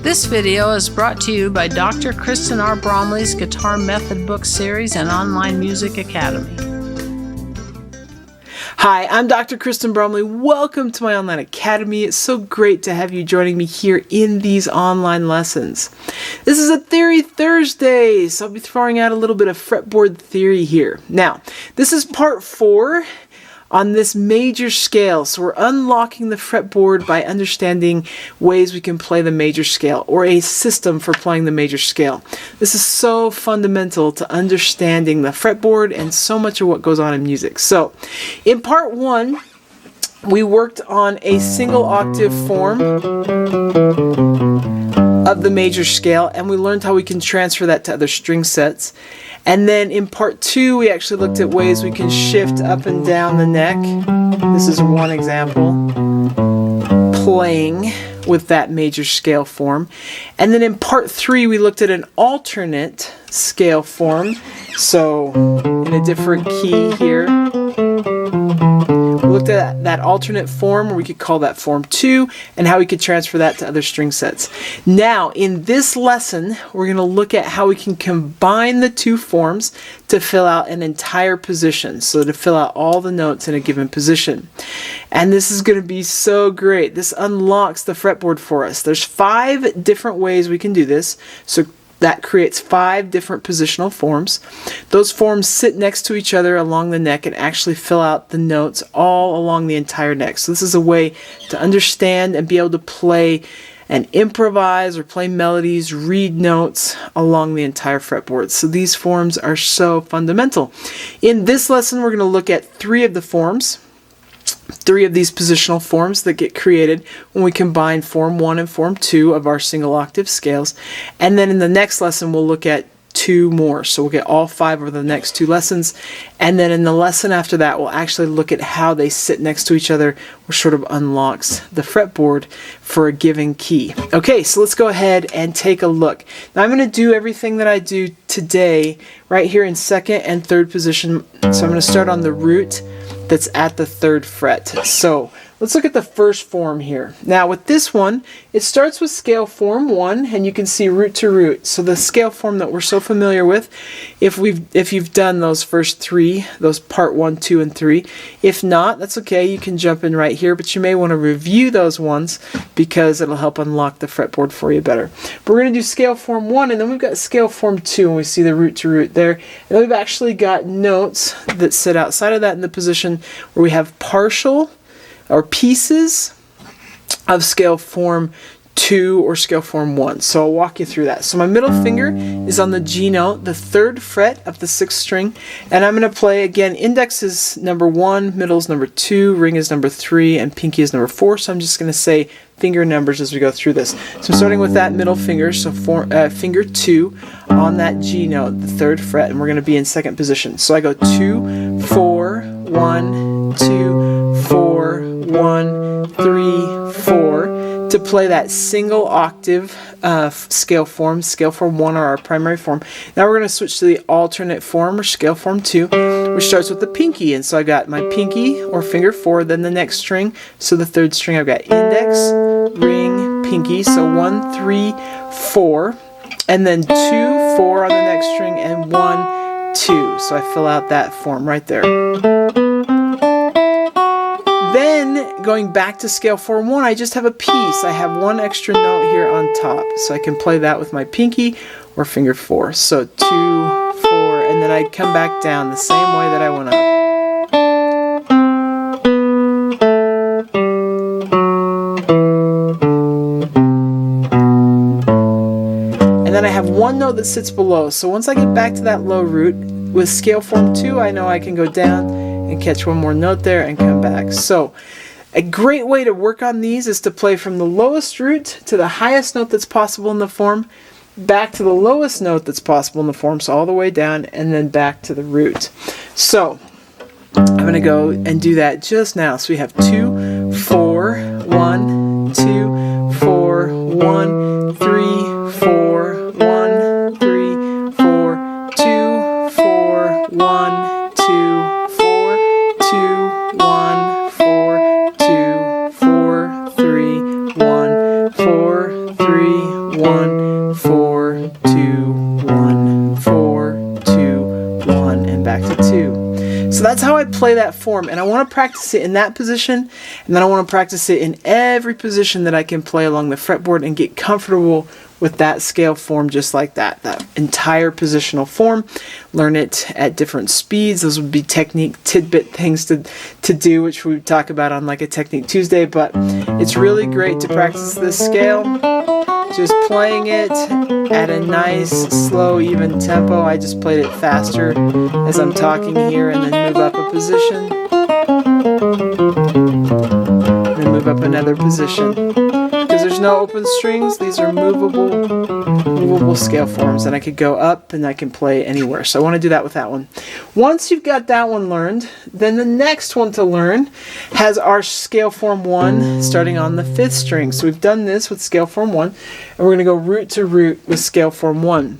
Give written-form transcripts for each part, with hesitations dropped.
This video is brought to you by Dr. Kristen R. Bromley's Guitar Method Book Series and Online Music Academy. Hi, I'm Dr. Kristen Bromley. Welcome to my online academy. It's so great to have you joining me here in these online lessons. This is a Theory Thursday, so I'll be throwing out a little bit of fretboard theory here. Now, this is part 4 on this major scale. So we're unlocking the fretboard by understanding ways we can play the major scale, or a system for playing the major scale. This is so fundamental to understanding the fretboard and so much of what goes on in music. So in part 1, we worked on a single octave form of the major scale, and we learned how we can transfer that to other string sets. And then in part 2, we actually looked at ways we can shift up and down the neck. This is one example, playing with that major scale form. And then in part 3, we looked at an alternate scale form. So in a different key here. We looked at that alternate form, or we could call that form 2, and how we could transfer that to other string sets. Now, in this lesson, we're going to look at how we can combine the two forms to fill out an entire position, so to fill out all the notes in a given position. And this is going to be so great. This unlocks the fretboard for us. There's 5 different ways we can do this. So that creates 5 different positional forms. Those forms sit next to each other along the neck and actually fill out the notes all along the entire neck. So this is a way to understand and be able to play and improvise or play melodies, read notes along the entire fretboard. So these forms are so fundamental. In this lesson, we're going to look at 3 of the forms. 3 of these positional forms that get created when we combine form 1 and form 2 of our single octave scales. And then in the next lesson we'll look at 2 more. So we'll get all 5 over the next 2 lessons. And then in the lesson after that we'll actually look at how they sit next to each other, which sort of unlocks the fretboard for a given key. Okay, so let's go ahead and take a look. Now I'm going to do everything that I do today right here in 2nd and 3rd position. So I'm going to start on the root that's at the 3rd fret. So let's look at the first form here. Now with this one, it starts with scale form 1, and you can see root to root. So the scale form that we're so familiar with, if you've done those first 3, those part 1, 2, and 3. If not, that's okay, you can jump in right here, but you may want to review those ones because it'll help unlock the fretboard for you better. But we're going to do scale form 1, and then we've got scale form 2, and we see the root to root there. And then we've actually got notes that sit outside of that in the position where we have partial or pieces of scale form 2 or scale form 1. So I'll walk you through that. So my middle finger is on the G note, the 3rd fret of the 6th string, and I'm going to play, again, index is number 1, middle is number 2, ring is number 3, and pinky is number 4. So I'm just going to say finger numbers as we go through this. So I'm starting with that middle finger, so finger 2 on that G note, the 3rd fret, and we're going to be in 2nd position. So I go 2, 4, 1, 2, 4, 1, 3, 4, to play that single octave scale form 1, or our primary form. Now we're going to switch to the alternate form, or scale form 2, which starts with the pinky. And so I got my pinky, or finger 4, then the next string. So the 3rd string I've got index, ring, pinky. So 1, 3, 4, and then 2, 4 on the next string, and 1, 2. So I fill out that form right there. Then, going back to scale form 1, I just have a piece. I have 1 extra note here on top. So I can play that with my pinky or finger 4. So 2, 4, and then I come back down the same way that I went up. And then I have 1 note that sits below. So once I get back to that low root, with scale form 2, I know I can go down and catch 1 more note there and come back. So a great way to work on these is to play from the lowest root to the highest note that's possible in the form, back to the lowest note that's possible in the form, so all the way down, and then back to the root. So I'm going to go and do that just now. So we have 2, 4, 1, 2, 4, 1, 3, 4, 1, 3, 4, 2, 4, 1, 2, 4, 2, 1, 4, 2, 4, 3, 1, 4, 3, 1, 4, 2, 1, 4, 2, 1, and back to 2. So that's how I play that form, and I want to practice it in that position, and then I want to practice it in every position that I can play along the fretboard and get comfortable with that scale form just like that entire positional form. Learn it at different speeds. Those would be technique tidbit things to do, which we talk about on like a Technique Tuesday, but it's really great to practice this scale. Just playing it at a nice, slow, even tempo. I just played it faster as I'm talking here, and then move up a position, and then move up another position. Because there's no open strings, these are movable scale forms, and I could go up and I can play anywhere. So I want to do that with that one. Once you've got that one learned, then the next one to learn has our scale form 1 starting on the 5th string. So we've done this with scale form 1, and we're going to go root to root with scale form 1.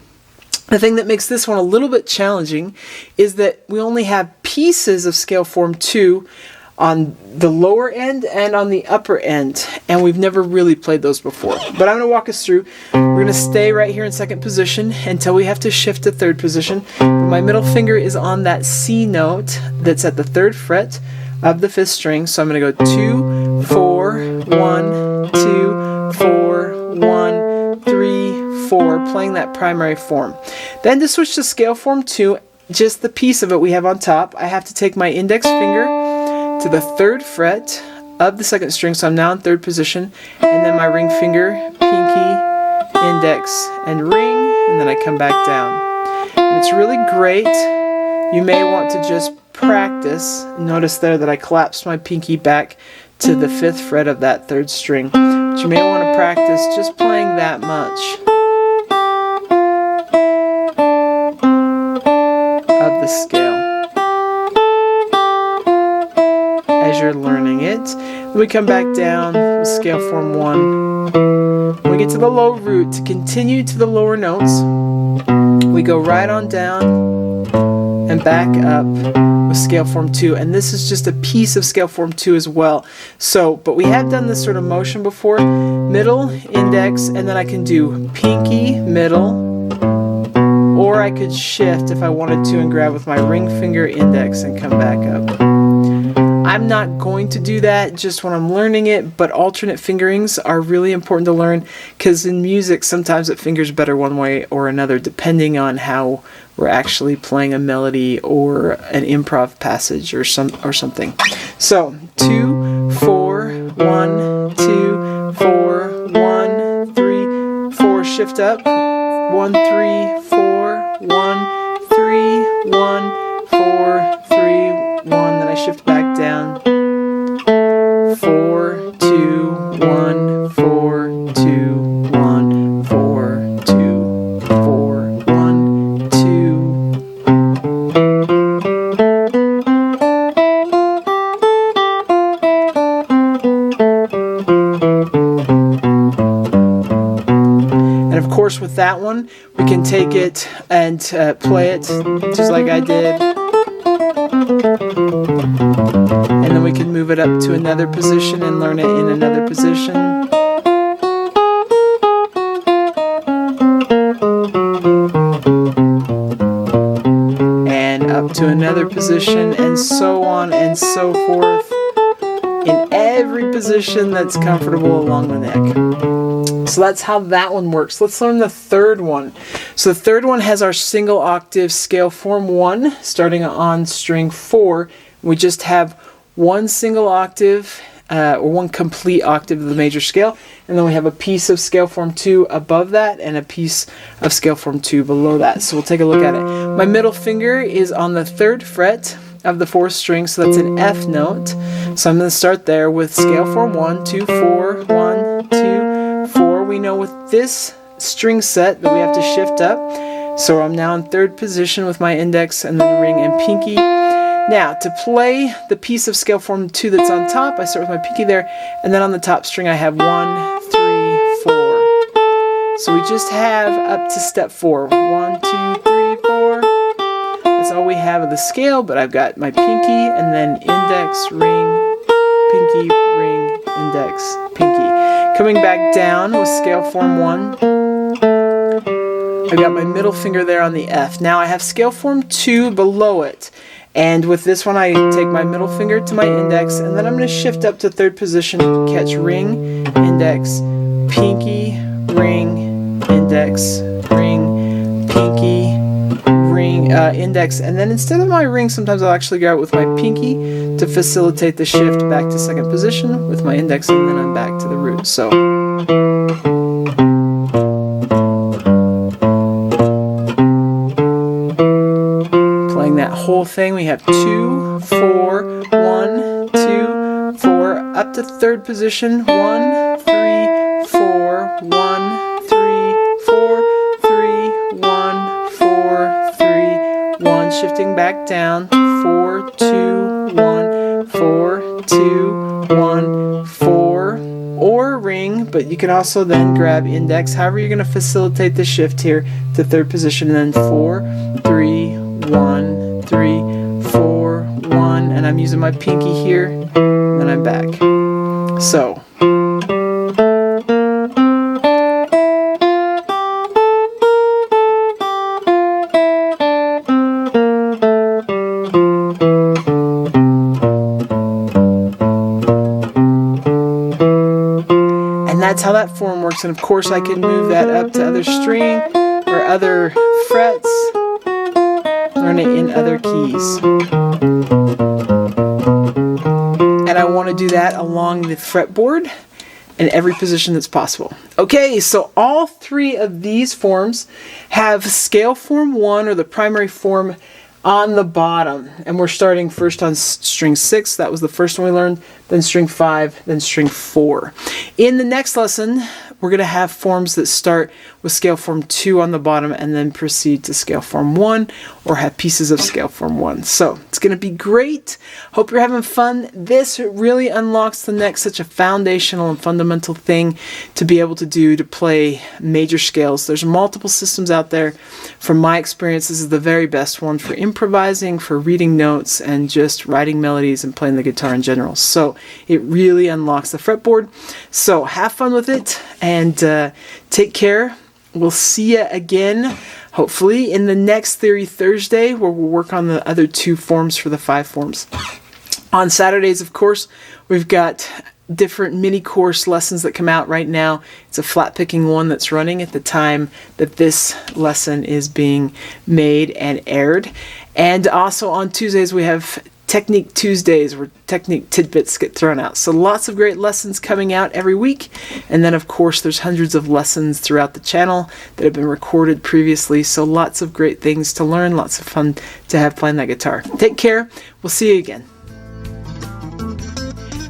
The thing that makes this one a little bit challenging is that we only have pieces of scale form 2 on the lower end and on the upper end, and we've never really played those before. But I'm going to walk us through. We're going to stay right here in 2nd position until we have to shift to 3rd position. My middle finger is on that C note that's at the 3rd fret of the 5th string, so I'm going to go 2, 4, 1, 2, 4, 1, 3, 4, playing that primary form. Then to switch to scale form 2, just the piece of it we have on top, I have to take my index finger to the 3rd fret of the 2nd string, so I'm now in 3rd position, and then my ring finger, pinky, index, and ring, and then I come back down. And it's really great. You may want to just practice. Notice there that I collapsed my pinky back to the 5th fret of that 3rd string. But you may want to practice just playing that much of the scale as you're learning it. Then we come back down with scale form 1. When we get to the low root, to continue to the lower notes, we go right on down and back up with scale form 2, and this is just a piece of scale form 2 as well. So, but we have done this sort of motion before. Middle, index, and then I can do pinky, middle, or I could shift if I wanted to and grab with my ring finger, index, and come back up. I'm not going to do that just when I'm learning it, but alternate fingerings are really important to learn, because in music sometimes it fingers better one way or another depending on how we're actually playing a melody or an improv passage or something. So 2, 4, 1, 2, 4, 1, 3, 4, shift up, 1, 3, 4, 1, 3, 1, 4, 3, 1, then I shift back down, 4, 2, 1, 4, 2, 1, 4, 2, 4, 1, 2. And of course with that one, we can take it and play it just like I did. And then we can move it up to another position and learn it in another position. And up to another position, and so on and so forth, in every position that's comfortable along the neck. So that's how that one works. Let's learn the third one. So the third one has our single octave scale form 1 starting on string 4. We just have one single octave or one complete octave of the major scale, and then we have a piece of scale form 2 above that and a piece of scale form 2 below that. So we'll take a look at it. My middle finger is on the 3rd fret of the 4th string, so that's an F note. So I'm going to start there with scale form 1, 2, 4, 1, 2, 4. We know with this string set that we have to shift up. So I'm now in 3rd position with my index and then ring and pinky. Now, to play the piece of scale form 2 that's on top, I start with my pinky there, and then on the top string I have 1, 3, 4. So we just have up to step 4. 1, 2, 3, 4. That's all we have of the scale, but I've got my pinky and then index, ring, pinky, ring, index, pinky. Coming back down with scale form 1. I got my middle finger there on the F. Now I have scale form 2 below it. And with this one, I take my middle finger to my index, and then I'm going to shift up to third position to catch ring, index, pinky, ring, index, ring, pinky, ring, index. And then instead of my ring, sometimes I'll actually go out with my pinky to facilitate the shift back to second position with my index, and then I'm back to the root. So. That whole thing, we have 2, 4, 1, 2, 4, up to third position, 1, 3, 4, 1, 3, 4, 3, 1, 4, 3, 1, shifting back down, 4, 2, 1, 4, 2, 1, 4, or ring, but you can also then grab index, however you're going to facilitate the shift here to third position, and then 4, 3, 1, 3, 4, 1, and I'm using my pinky here, and then I'm back. So. And that's how that form works, and of course I can move that up to other string or other frets. Learn it in other keys. And I want to do that along the fretboard in every position that's possible. Okay, so all three of these forms have scale form 1, or the primary form, on the bottom. And we're starting first on string 6. That was the first one we learned. Then string 5, then string 4. In the next lesson, we're going to have forms that start with scale form 2 on the bottom and then proceed to scale form 1, or have pieces of scale form 1. So it's going to be great. Hope you're having fun. This really unlocks the neck, such a foundational and fundamental thing to be able to do to play major scales. There's multiple systems out there. From my experience, this is the very best one for improvising, for reading notes, and just writing melodies and playing the guitar in general. So it really unlocks the fretboard. So have fun with it, and take care. We'll see you again, hopefully, in the next Theory Thursday, where we'll work on the other 2 forms for the 5 forms. On Saturdays, of course, we've got different mini course lessons that come out right now. It's a flat picking one that's running at the time that this lesson is being made and aired. And also on Tuesdays, we have Technique Tuesdays, where technique tidbits get thrown out. So lots of great lessons coming out every week. And then, of course, there's hundreds of lessons throughout the channel that have been recorded previously. So lots of great things to learn, lots of fun to have playing that guitar. Take care. We'll see you again.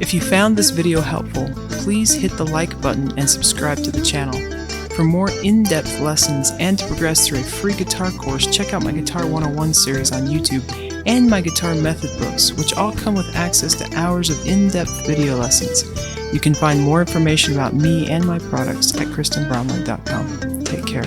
If you found this video helpful, please hit the like button and subscribe to the channel. For more in-depth lessons and to progress through a free guitar course, check out my Guitar 101 series on YouTube and my guitar method books, which all come with access to hours of in-depth video lessons. You can find more information about me and my products at KristenBromley.com. Take care.